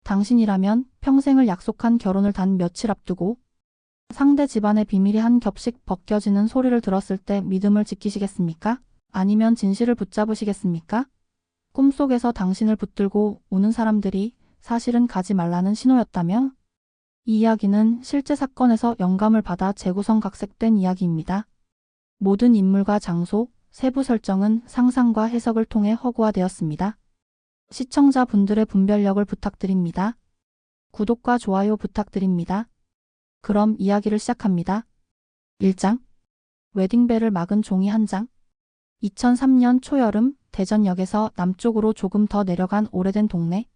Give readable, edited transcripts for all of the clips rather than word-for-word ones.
당신이라면 평생을 약속한 결혼을 단 며칠 앞두고 상대 집안의 비밀이 한 겹씩 벗겨지는 소리를 들었을 때 믿음을 지키시겠습니까? 아니면 진실을 붙잡으시겠습니까? 꿈속에서 당신을 붙들고 우는 사람들이 사실은 가지 말라는 신호였다며? 이 이야기는 실제 사건에서 영감을 받아 재구성각색된 이야기입니다. 모든 인물과 장소, 세부 설정은 상상과 해석을 통해 허구화되었습니다. 시청자분들의 분별력을 부탁드립니다. 구독과 좋아요 부탁드립니다. 그럼 이야기를 시작합니다. 1장. 웨딩벨을 막은 종이 한 장. 2003년 초여름 대전역에서 남쪽으로 조금 더 내려간 오래된 동네.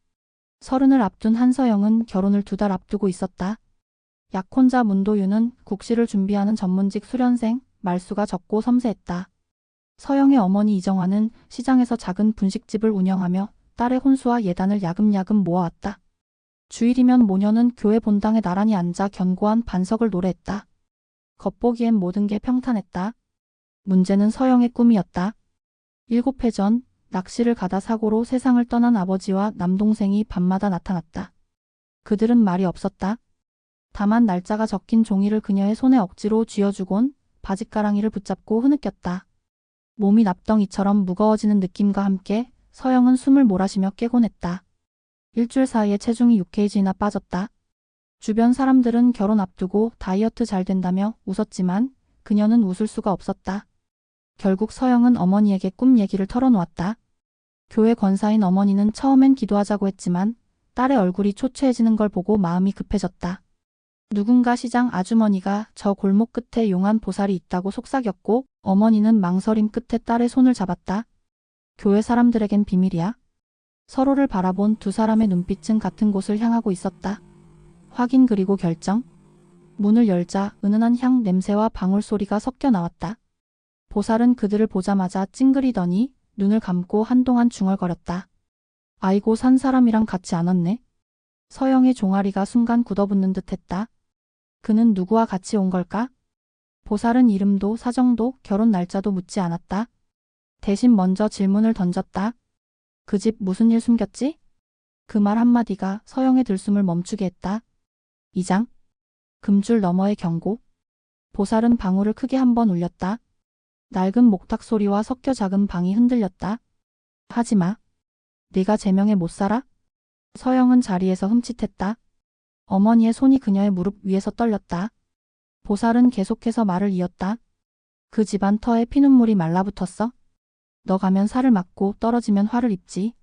30을 앞둔 한서영은 결혼을 2달 앞두고 있었다. 약혼자 문도윤은 국시를 준비하는 전문직 수련생, 말수가 적고 섬세했다. 서영의 어머니 이정화는 시장에서 작은 분식집을 운영하며 딸의 혼수와 예단을 야금야금 모아왔다. 주일이면 모녀는 교회 본당에 나란히 앉아 견고한 반석을 노래했다. 겉보기엔 모든 게 평탄했다. 문제는 서영의 꿈이었다. 7해 전 낚시를 가다 사고로 세상을 떠난 아버지와 남동생이 밤마다 나타났다. 그들은 말이 없었다. 다만 날짜가 적힌 종이를 그녀의 손에 억지로 쥐어주곤 바짓가랑이를 붙잡고 흐느꼈다. 몸이 납덩이처럼 무거워지는 느낌과 함께 서영은 숨을 몰아쉬며 깨곤 했다. 일주일 사이에 체중이 6kg나 빠졌다. 주변 사람들은 결혼 앞두고 다이어트 잘 된다며 웃었지만 그녀는 웃을 수가 없었다. 결국 서영은 어머니에게 꿈 얘기를 털어놓았다. 교회 권사인 어머니는 처음엔 기도하자고 했지만 딸의 얼굴이 초췌해지는 걸 보고 마음이 급해졌다. 누군가 시장 아주머니가 저 골목 끝에 용한 보살이 있다고 속삭였고 어머니는 망설임 끝에 딸의 손을 잡았다. 교회 사람들에겐 비밀이야. 서로를 바라본 두 사람의 눈빛은 같은 곳을 향하고 있었다. 확인 그리고 결정. 문을 열자 은은한 향 냄새와 방울 소리가 섞여 나왔다. 보살은 그들을 보자마자 찡그리더니 눈을 감고 한동안 중얼거렸다. 아이고 산 사람이랑 같이 안 왔네. 서영의 종아리가 순간 굳어붙는 듯 했다. 그는 누구와 같이 온 걸까? 보살은 이름도 사정도 결혼 날짜도 묻지 않았다. 대신 먼저 질문을 던졌다. 그 집 무슨 일 숨겼지? 그 말 한마디가 서영의 들숨을 멈추게 했다. 2장. 금줄 너머의 경고. 보살은 방울을 크게 한번 울렸다. 낡은 목탁 소리와 섞여 작은 방이 흔들렸다. 하지마. 네가 제명에 못 살아? 서영은 자리에서 흠칫했다. 어머니의 손이 그녀의 무릎 위에서 떨렸다. 보살은 계속해서 말을 이었다. 그 집안 터에 피눈물이 말라붙었어. 너 가면 살을 맞고 떨어지면 화를 입지.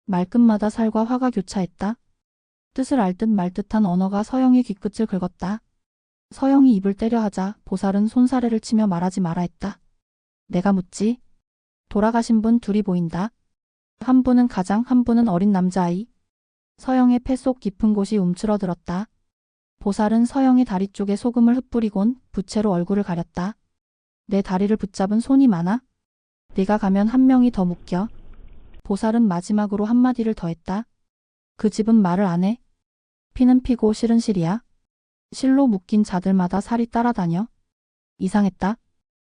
말끝마다 살과 화가 교차했다. 뜻을 알 듯 말 듯한 언어가 서영의 귀끝을 긁었다. 서영이 입을 때려 하자 보살은 손사래를 치며 말하지 마라 했다. 내가 묻지. 돌아가신 분 둘이 보인다. 한 분은 가장, 한 분은 어린 남자아이. 서영의 폐 속 깊은 곳이 움츠러들었다. 보살은 서영의 다리 쪽에 소금을 흩뿌리곤 부채로 얼굴을 가렸다. 내 다리를 붙잡은 손이 많아? 네가 가면 한 명이 더 묶여. 보살은 마지막으로 한마디를 더했다. 그 집은 말을 안 해. 피는 피고 실은 실이야. 실로 묶인 자들마다 살이 따라다녀. 이상했다.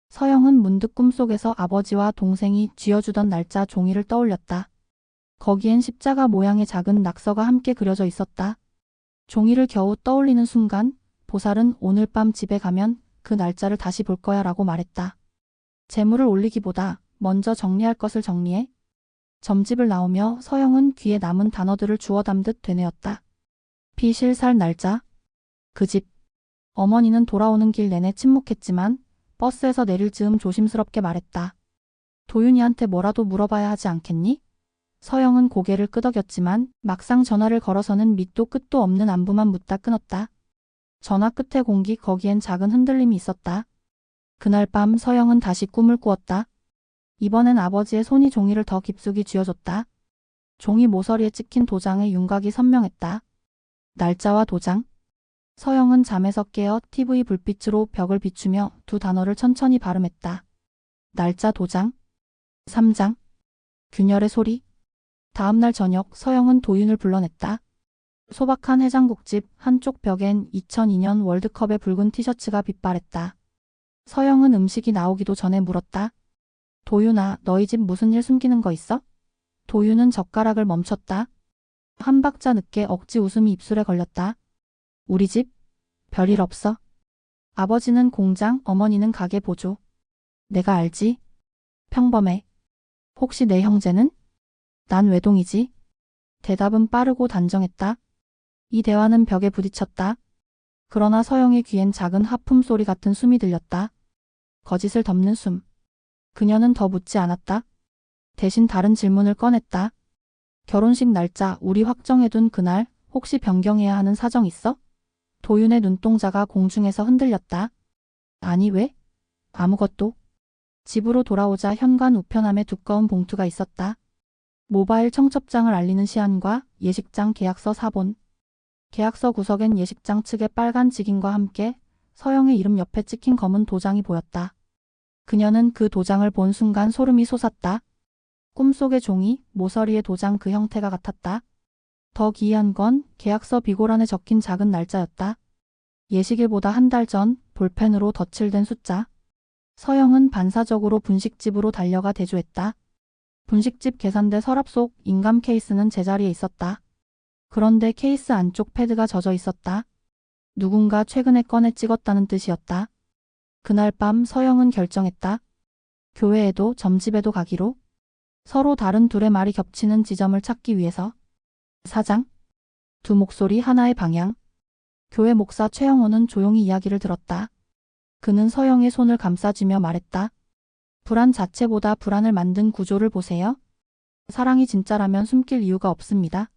서영은 문득 꿈속에서 아버지와 동생이 쥐어주던 날짜 종이를 떠올렸다. 거기엔 십자가 모양의 작은 낙서가 함께 그려져 있었다. 종이를 겨우 떠올리는 순간 보살은 오늘 밤 집에 가면 그 날짜를 다시 볼 거야 라고 말했다. 재물을 올리기보다 먼저 정리할 것을 정리해. 점집을 나오며 서영은 귀에 남은 단어들을 주워 담듯 되뇌었다. 피실살 날짜. 그 집. 어머니는 돌아오는 길 내내 침묵했지만 버스에서 내릴 즈음 조심스럽게 말했다. 도윤이한테 뭐라도 물어봐야 하지 않겠니? 서영은 고개를 끄덕였지만 막상 전화를 걸어서는 밑도 끝도 없는 안부만 묻다 끊었다. 전화 끝의 공기 거기엔 작은 흔들림이 있었다. 그날 밤 서영은 다시 꿈을 꾸었다. 이번엔 아버지의 손이 종이를 더 깊숙이 쥐어줬다. 종이 모서리에 찍힌 도장의 윤곽이 선명했다. 날짜와 도장. 서영은 잠에서 깨어 TV 불빛으로 벽을 비추며 두 단어를 천천히 발음했다. 날짜 도장. 3장. 균열의 소리. 다음날 저녁 서영은 도윤을 불러냈다. 소박한 해장국집 한쪽 벽엔 2002년 월드컵의 붉은 티셔츠가 빛발했다. 서영은 음식이 나오기도 전에 물었다. 도윤아, 너희 집 무슨 일 숨기는 거 있어? 도윤은 젓가락을 멈췄다. 한 박자 늦게 억지 웃음이 입술에 걸렸다. 우리 집? 별일 없어. 아버지는 공장, 어머니는 가게 보조. 내가 알지? 평범해. 혹시 내 형제는? 난 외동이지. 대답은 빠르고 단정했다. 이 대화는 벽에 부딪혔다. 그러나 서영의 귀엔 작은 하품 소리 같은 숨이 들렸다. 거짓을 덮는 숨. 그녀는 더 묻지 않았다. 대신 다른 질문을 꺼냈다. 결혼식 날짜 우리 확정해둔 그날 혹시 변경해야 하는 사정 있어? 도윤의 눈동자가 공중에서 흔들렸다. 아니 왜? 아무것도. 집으로 돌아오자 현관 우편함에 두꺼운 봉투가 있었다. 모바일 청첩장을 알리는 시안과 예식장 계약서 사본. 계약서 구석엔 예식장 측의 빨간 직인과 함께 서영의 이름 옆에 찍힌 검은 도장이 보였다. 그녀는 그 도장을 본 순간 소름이 솟았다. 꿈속의 종이, 모서리의 도장 그 형태가 같았다. 더 기이한 건 계약서 비고란에 적힌 작은 날짜였다. 예식일보다 한 달 전 볼펜으로 덧칠된 숫자. 서영은 반사적으로 분식집으로 달려가 대조했다. 분식집 계산대 서랍 속 인감 케이스는 제자리에 있었다. 그런데 케이스 안쪽 패드가 젖어 있었다. 누군가 최근에 꺼내 찍었다는 뜻이었다. 그날 밤 서영은 결정했다. 교회에도 점집에도 가기로. 서로 다른 둘의 말이 겹치는 지점을 찾기 위해서. 사장. 두 목소리 하나의 방향. 교회 목사 최영호는 조용히 이야기를 들었다. 그는 서영의 손을 감싸주며 말했다. 불안 자체보다 불안을 만든 구조를 보세요. 사랑이 진짜라면 숨길 이유가 없습니다.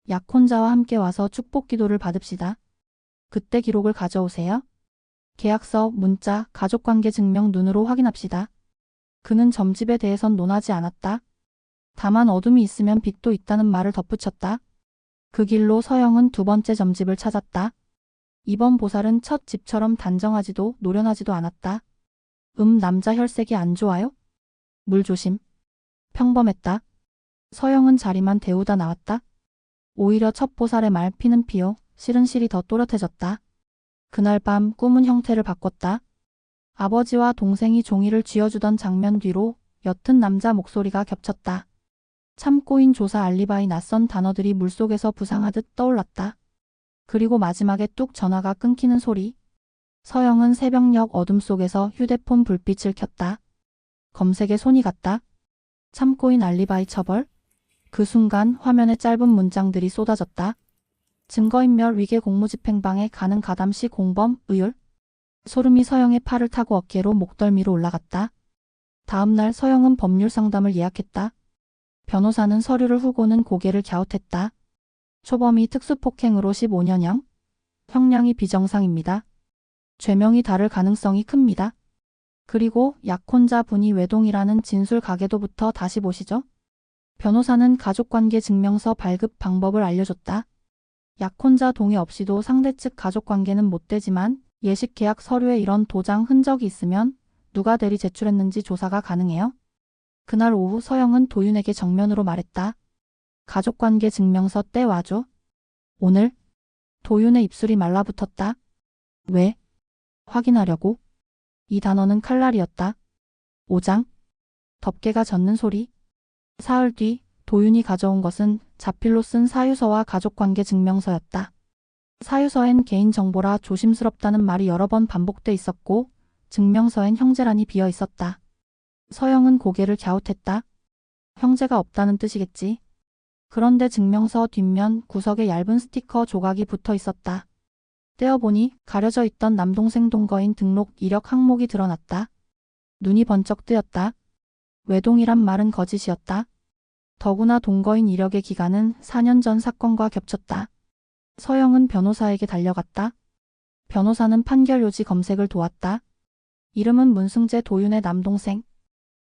약혼자와 함께 와서 축복 기도를 받읍시다. 그때 기록을 가져오세요. 계약서, 문자, 가족관계 증명 눈으로 확인합시다. 그는 점집에 대해선 논하지 않았다. 다만 어둠이 있으면 빛도 있다는 말을 덧붙였다. 그 길로 서영은 두 번째 점집을 찾았다. 이번 보살은 첫 집처럼 단정하지도 노련하지도 않았다. 남자 혈색이 안 좋아요? 물 조심. 평범했다. 서영은 자리만 데우다 나왔다. 오히려 첫 보살의 말 피는 피요, 실은 실이 더 또렷해졌다. 그날 밤 꿈은 형태를 바꿨다. 아버지와 동생이 종이를 쥐어주던 장면 뒤로 옅은 남자 목소리가 겹쳤다. 참고인 조사 알리바이 낯선 단어들이 물속에서 부상하듯 떠올랐다. 그리고 마지막에 뚝 전화가 끊기는 소리. 서영은 새벽녘 어둠 속에서 휴대폰 불빛을 켰다. 검색에 손이 갔다. 참고인 알리바이 처벌. 그 순간 화면에 짧은 문장들이 쏟아졌다. 증거인멸 위계 공무집행방해 가능 가담시 공범 의율. 소름이 서영의 팔을 타고 어깨로 목덜미로 올라갔다. 다음 날 서영은 법률 상담을 예약했다. 변호사는 서류를 후고는 고개를 갸웃했다. 초범이 특수폭행으로 15년형. 형량이 비정상입니다. 죄명이 다를 가능성이 큽니다. 그리고 약혼자 분이 외동이라는 진술 가계도부터 다시 보시죠. 변호사는 가족관계 증명서 발급 방법을 알려줬다. 약혼자 동의 없이도 상대 측 가족관계는 못 되지만 예식 계약 서류에 이런 도장 흔적이 있으면 누가 대리 제출했는지 조사가 가능해요. 그날 오후 서영은 도윤에게 정면으로 말했다. 가족관계 증명서 떼와줘. 오늘? 도윤의 입술이 말라붙었다. 왜? 확인하려고. 이 단어는 칼날이었다. 5장. 덮개가 젖는 소리. 사흘 뒤 도윤이 가져온 것은 자필로 쓴 사유서와 가족관계 증명서였다. 사유서엔 개인정보라 조심스럽다는 말이 여러 번 반복돼 있었고 증명서엔 형제란이 비어 있었다. 서영은 고개를 갸웃했다. 형제가 없다는 뜻이겠지. 그런데 증명서 뒷면 구석에 얇은 스티커 조각이 붙어 있었다. 떼어보니 가려져 있던 남동생 동거인 등록 이력 항목이 드러났다. 눈이 번쩍 뜨였다. 외동이란 말은 거짓이었다. 더구나 동거인 이력의 기간은 4년 전 사건과 겹쳤다. 서영은 변호사에게 달려갔다. 변호사는 판결 요지 검색을 도왔다. 이름은 문승재 도윤의 남동생.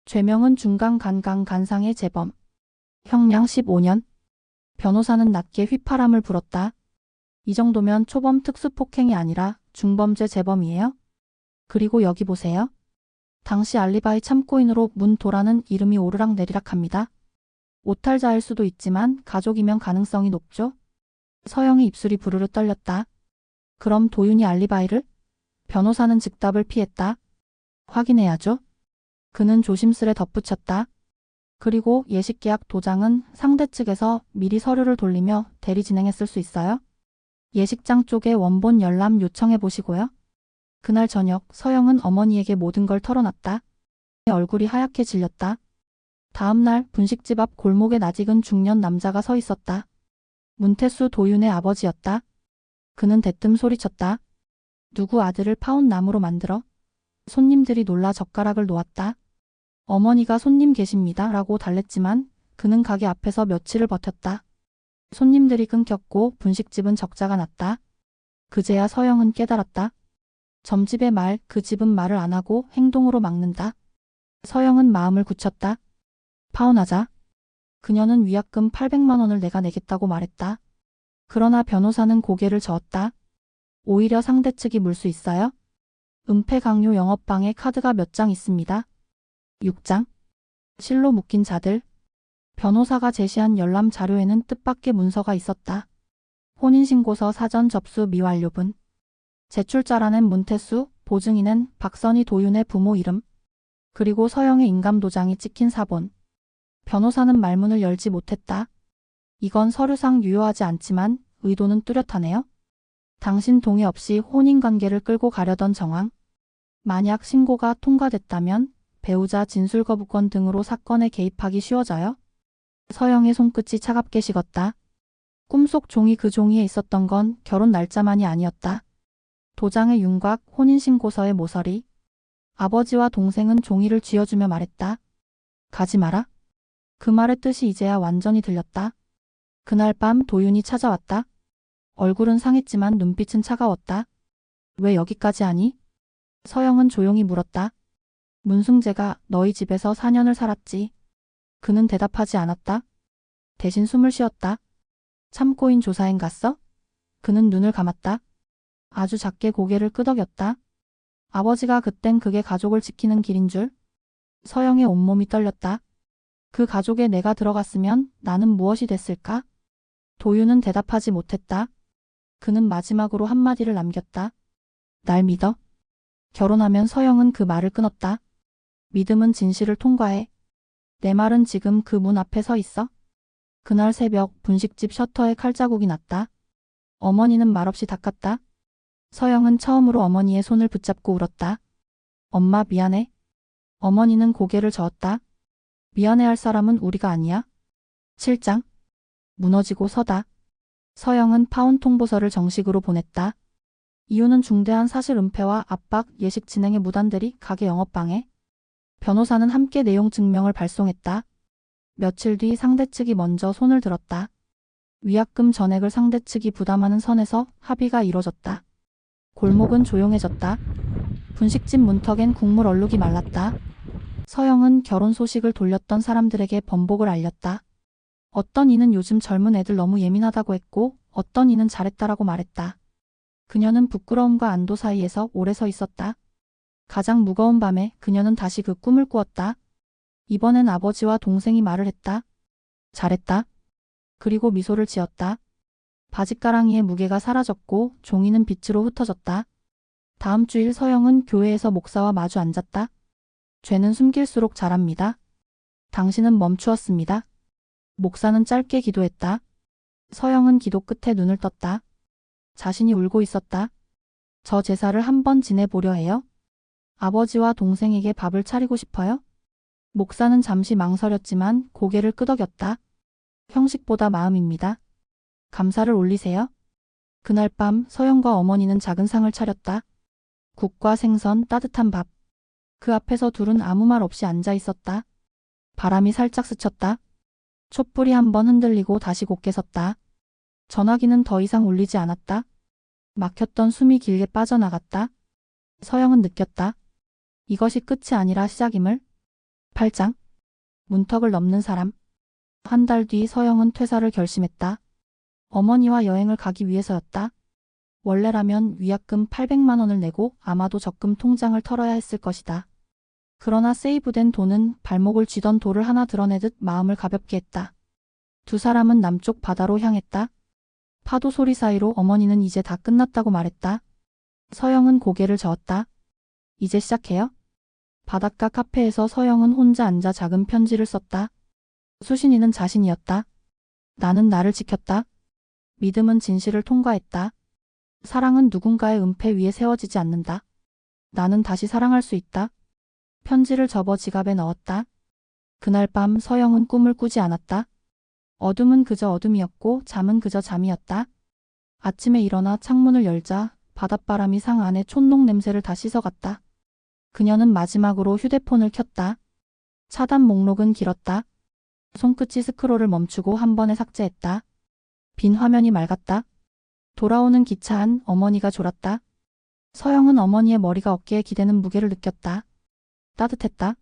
죄명은 중간간강간상의 재범. 형량 15년. 변호사는 낮게 휘파람을 불었다. 이 정도면 초범 특수폭행이 아니라 중범죄 재범이에요? 그리고 여기 보세요. 당시 알리바이 참고인으로 문도라는 이름이 오르락내리락합니다. 오탈자일 수도 있지만 가족이면 가능성이 높죠? 서영의 입술이 부르르 떨렸다. 그럼 도윤이 알리바이를? 변호사는 즉답을 피했다. 확인해야죠. 그는 조심스레 덧붙였다. 그리고 예식계약 도장은 상대 측에서 미리 서류를 돌리며 대리 진행했을 수 있어요. 예식장 쪽에 원본 열람 요청해 보시고요. 그날 저녁 서영은 어머니에게 모든 걸 털어놨다. 얼굴이 하얗게 질렸다. 다음 날 분식집 앞 골목에 낯익은 중년 남자가 서 있었다. 문태수 도윤의 아버지였다. 그는 대뜸 소리쳤다. 누구 아들을 파온 나무로 만들어? 손님들이 놀라 젓가락을 놓았다. 어머니가 손님 계십니다 라고 달랬지만 그는 가게 앞에서 며칠을 버텼다. 손님들이 끊겼고 분식집은 적자가 났다. 그제야 서영은 깨달았다. 점집의 말, 그 집은 말을 안 하고 행동으로 막는다. 서영은 마음을 굳혔다. 파혼하자. 그녀는 위약금 800만 원을 내가 내겠다고 말했다. 그러나 변호사는 고개를 저었다. 오히려 상대 측이 물 수 있어요? 은폐 강요 영업방에 카드가 몇 장 있습니다. 6장. 실로 묶인 자들. 변호사가 제시한 열람 자료에는 뜻밖의 문서가 있었다. 혼인신고서 사전 접수 미완료분. 제출자라는 문태수, 보증인은 박선희 도윤의 부모 이름. 그리고 서영의 인감도장이 찍힌 사본. 변호사는 말문을 열지 못했다. 이건 서류상 유효하지 않지만 의도는 뚜렷하네요. 당신 동의 없이 혼인관계를 끌고 가려던 정황. 만약 신고가 통과됐다면 배우자 진술거부권 등으로 사건에 개입하기 쉬워져요. 서영의 손끝이 차갑게 식었다. 꿈속 종이 그 종이에 있었던 건 결혼 날짜만이 아니었다. 도장의 윤곽, 혼인신고서의 모서리. 아버지와 동생은 종이를 쥐어주며 말했다. 가지 마라. 그 말의 뜻이 이제야 완전히 들렸다. 그날 밤 도윤이 찾아왔다. 얼굴은 상했지만 눈빛은 차가웠다. 왜 여기까지 하니? 서영은 조용히 물었다. 문승재가 너희 집에서 4년을 살았지. 그는 대답하지 않았다. 대신 숨을 쉬었다. 참고인 조사행 갔어? 그는 눈을 감았다. 아주 작게 고개를 끄덕였다. 아버지가 그땐 그게 가족을 지키는 길인 줄. 서영의 온몸이 떨렸다. 그 가족에 내가 들어갔으면 나는 무엇이 됐을까? 도윤은 대답하지 못했다. 그는 마지막으로 한마디를 남겼다. 날 믿어? 결혼하면 서영은 그 말을 끊었다. 믿음은 진실을 통과해. 내 말은 지금 그 문 앞에 서 있어. 그날 새벽 분식집 셔터에 칼자국이 났다. 어머니는 말없이 닦았다. 서영은 처음으로 어머니의 손을 붙잡고 울었다. 엄마 미안해. 어머니는 고개를 저었다. 미안해할 사람은 우리가 아니야. 7장. 무너지고 서다. 서영은 파혼 통보서를 정식으로 보냈다. 이유는 중대한 사실 은폐와 압박, 예식 진행의 무단대리, 가게 영업방해. 변호사는 함께 내용 증명을 발송했다. 며칠 뒤 상대 측이 먼저 손을 들었다. 위약금 전액을 상대 측이 부담하는 선에서 합의가 이뤄졌다. 골목은 조용해졌다. 분식집 문턱엔 국물 얼룩이 말랐다. 서영은 결혼 소식을 돌렸던 사람들에게 번복을 알렸다. 어떤 이는 요즘 젊은 애들 너무 예민하다고 했고 어떤 이는 잘했다라고 말했다. 그녀는 부끄러움과 안도 사이에서 오래 서 있었다. 가장 무거운 밤에 그녀는 다시 그 꿈을 꾸었다. 이번엔 아버지와 동생이 말을 했다. 잘했다. 그리고 미소를 지었다. 바짓가랑이의 무게가 사라졌고 종이는 빛으로 흩어졌다. 다음 주일 서영은 교회에서 목사와 마주 앉았다. 죄는 숨길수록 잘합니다. 당신은 멈추었습니다. 목사는 짧게 기도했다. 서영은 기도 끝에 눈을 떴다. 자신이 울고 있었다. 저 제사를 한번 지내보려 해요. 아버지와 동생에게 밥을 차리고 싶어요. 목사는 잠시 망설였지만 고개를 끄덕였다. 형식보다 마음입니다. 감사를 올리세요. 그날 밤 서영과 어머니는 작은 상을 차렸다. 국과 생선, 따뜻한 밥. 그 앞에서 둘은 아무 말 없이 앉아 있었다. 바람이 살짝 스쳤다. 촛불이 한번 흔들리고 다시 곧게 섰다. 전화기는 더 이상 울리지 않았다. 막혔던 숨이 길게 빠져나갔다. 서영은 느꼈다. 이것이 끝이 아니라 시작임을. 8장. 문턱을 넘는 사람. 한 달 뒤 서영은 퇴사를 결심했다. 어머니와 여행을 가기 위해서였다. 원래라면 위약금 800만 원을 내고 아마도 적금 통장을 털어야 했을 것이다. 그러나 세이브된 돈은 발목을 쥐던 돌을 하나 드러내듯 마음을 가볍게 했다. 두 사람은 남쪽 바다로 향했다. 파도 소리 사이로 어머니는 이제 다 끝났다고 말했다. 서영은 고개를 저었다. 이제 시작해요? 바닷가 카페에서 서영은 혼자 앉아 작은 편지를 썼다. 수신이는 자신이었다. 나는 나를 지켰다. 믿음은 진실을 통과했다. 사랑은 누군가의 은폐 위에 세워지지 않는다. 나는 다시 사랑할 수 있다. 편지를 접어 지갑에 넣었다. 그날 밤 서영은 꿈을 꾸지 않았다. 어둠은 그저 어둠이었고 잠은 그저 잠이었다. 아침에 일어나 창문을 열자 바닷바람이 상 안에 촌농 냄새를 다 씻어갔다. 그녀는 마지막으로 휴대폰을 켰다. 차단 목록은 길었다. 손끝이 스크롤을 멈추고 한 번에 삭제했다. 빈 화면이 맑았다. 돌아오는 기차 안 어머니가 졸았다. 서영은 어머니의 머리가 어깨에 기대는 무게를 느꼈다. 따뜻했다.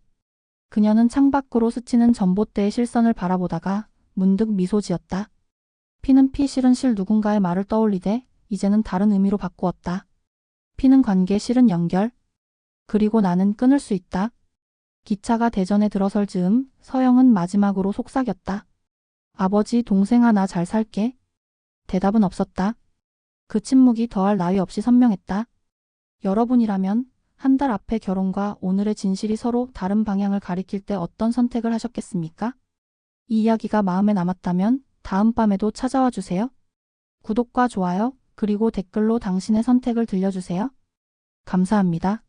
그녀는 창밖으로 스치는 전봇대의 실선을 바라보다가 문득 미소 지었다. 피는 피 실은 실 누군가의 말을 떠올리되 이제는 다른 의미로 바꾸었다. 피는 관계 실은 연결. 그리고 나는 끊을 수 있다. 기차가 대전에 들어설 즈음 서영은 마지막으로 속삭였다. 아버지 동생아 나 잘 살게. 대답은 없었다. 그 침묵이 더할 나위 없이 선명했다. 여러분이라면 한 달 앞의 결혼과 오늘의 진실이 서로 다른 방향을 가리킬 때 어떤 선택을 하셨겠습니까? 이 이야기가 마음에 남았다면 다음 밤에도 찾아와 주세요. 구독과 좋아요, 그리고 댓글로 당신의 선택을 들려주세요. 감사합니다.